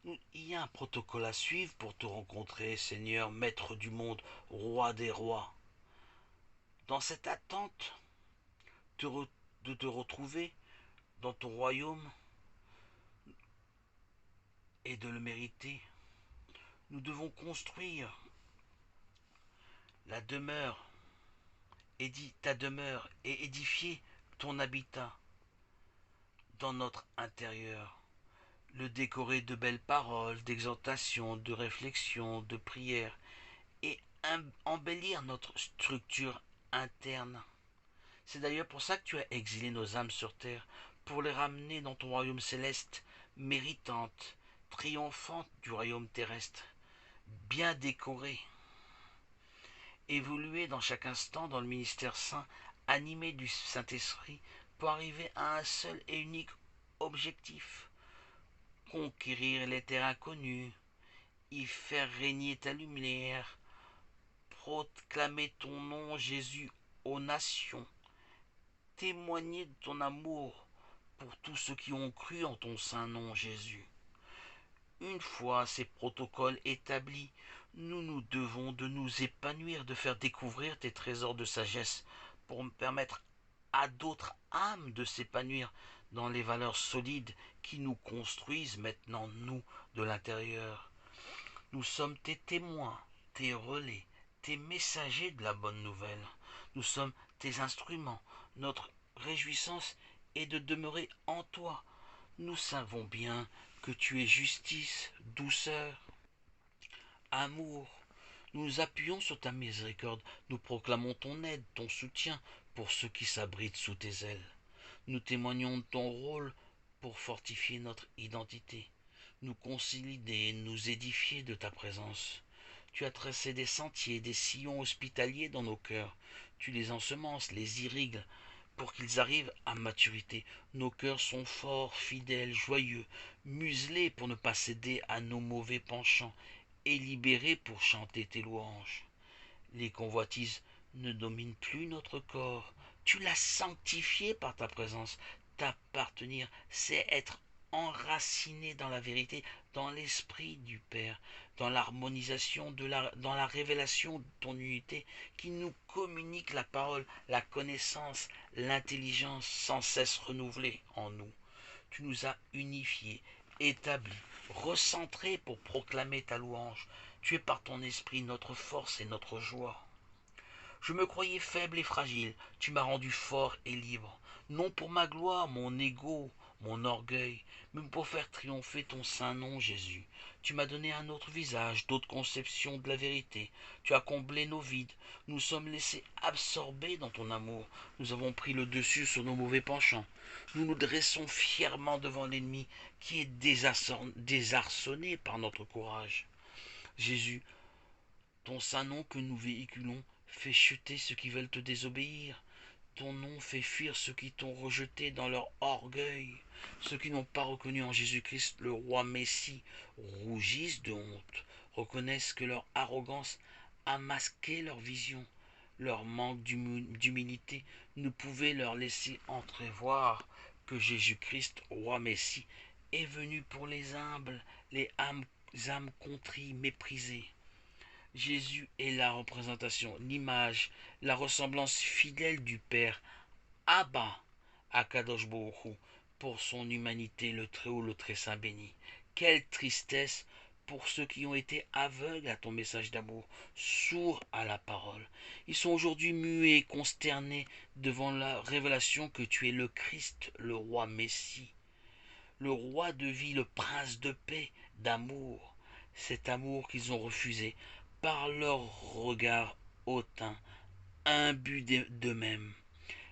Il y a un protocole à suivre pour te rencontrer, Seigneur, Maître du monde, Roi des rois. Dans cette attente te de te retrouver dans ton royaume et de le mériter, nous devons construire la demeure, ta demeure et édifier ton habitat dans notre intérieur. Le décorer de belles paroles, d'exhortation, de réflexion, de prière et embellir notre structure interne. C'est d'ailleurs pour ça que tu as exilé nos âmes sur terre, pour les ramener dans ton royaume céleste, méritantes, triomphantes du royaume terrestre, bien décorées, évoluer dans chaque instant dans le ministère saint, animé du Saint-Esprit, pour arriver à un seul et unique objectif: conquérir les terres inconnues, y faire régner ta lumière, proclamer ton nom, Jésus, aux nations, témoigner de ton amour pour tous ceux qui ont cru en ton saint nom, Jésus. Une fois ces protocoles établis, nous nous devons de nous épanouir, de faire découvrir tes trésors de sagesse pour permettre à d'autres âmes de s'épanouir dans les valeurs solides qui nous construisent maintenant, nous, de l'intérieur. Nous sommes tes témoins, tes relais, tes messagers de la bonne nouvelle. Nous sommes tes instruments. Notre réjouissance est de demeurer en toi. Nous savons bien que tu es justice, douceur, amour. Nous nous appuyons sur ta miséricorde. Nous proclamons ton aide, ton soutien pour ceux qui s'abritent sous tes ailes. Nous témoignons de ton rôle pour fortifier notre identité, nous consolider, nous édifier de ta présence. Tu as tracé des sentiers, des sillons hospitaliers dans nos cœurs. Tu les ensemences, les irrigues, pour qu'ils arrivent à maturité. Nos cœurs sont forts, fidèles, joyeux, muselés pour ne pas céder à nos mauvais penchants, et libérés pour chanter tes louanges. Les convoitises ne dominent plus notre corps. Tu l'as sanctifié par ta présence. T'appartenir, c'est être enraciné dans la vérité, dans l'esprit du Père, dans l'harmonisation, dans la révélation de ton unité qui nous communique la parole, la connaissance, l'intelligence sans cesse renouvelée en nous. Tu nous as unifiés, établis, recentrés pour proclamer ta louange. Tu es par ton esprit notre force et notre joie. Je me croyais faible et fragile, tu m'as rendu fort et libre, non pour ma gloire, mon ego, mon orgueil, mais pour faire triompher ton saint nom, Jésus. Tu m'as donné un autre visage, d'autres conceptions de la vérité. Tu as comblé nos vides, nous sommes laissés absorbés dans ton amour. Nous avons pris le dessus sur nos mauvais penchants. Nous nous dressons fièrement devant l'ennemi qui est désarçonné par notre courage. Jésus, ton saint nom que nous véhiculons fait chuter ceux qui veulent te désobéir. Ton nom fait fuir ceux qui t'ont rejeté dans leur orgueil. Ceux qui n'ont pas reconnu en Jésus-Christ le roi Messie rougissent de honte, reconnaissent que leur arrogance a masqué leur vision. Leur manque d'humilité ne pouvait leur laisser entrevoir que Jésus-Christ, roi Messie, est venu pour les humbles, les âmes contrites, méprisées. Jésus est la représentation, l'image, la ressemblance fidèle du Père, Abba, Akadosh Baruch pour son humanité, le Très-Haut, le Très-Saint béni. Quelle tristesse pour ceux qui ont été aveugles à ton message d'amour, sourds à la parole. Ils sont aujourd'hui muets et consternés devant la révélation que tu es le Christ, le roi Messie, le roi de vie, le prince de paix, d'amour. Cet amour qu'ils ont refusé par leur regard hautain, imbus d'eux-mêmes.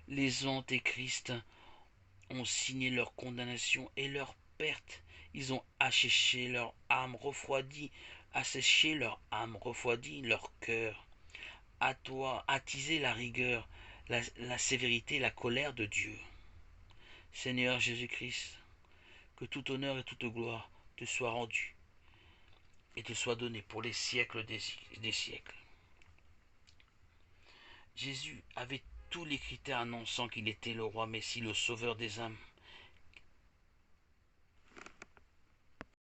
Les antéchrists ont signé leur condamnation et leur perte. Ils ont asséché leur âme refroidie, leur cœur. À toi, attiser la rigueur, la sévérité, la colère de Dieu. Seigneur Jésus-Christ, que tout honneur et toute gloire te soit rendue et te soit donnée pour les siècles des siècles. Jésus avait tous les critères annonçant qu'il était le roi Messie, le sauveur des âmes.